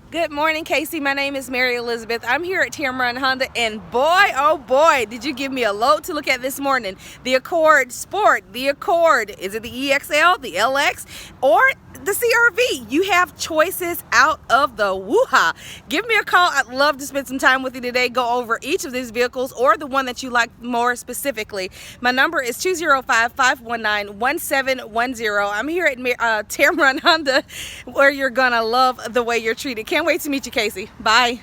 Good morning, Kaci. My name is Mary Elizabeth. I'm here at Tameron Honda, and boy, oh boy, did you give me a load to look at this morning. The Accord Sport, the Accord. Is it the EXL, the LX, or the CRV? You have choices out of the woo-ha. Give me a call. I'd love to spend some time with you today, go over each of these vehicles or the one that you like more specifically. My number is 205-519-1710. I'm here at Tameron Honda, where you're gonna love the way you're treated. Can't wait to meet you, Kaci. Bye.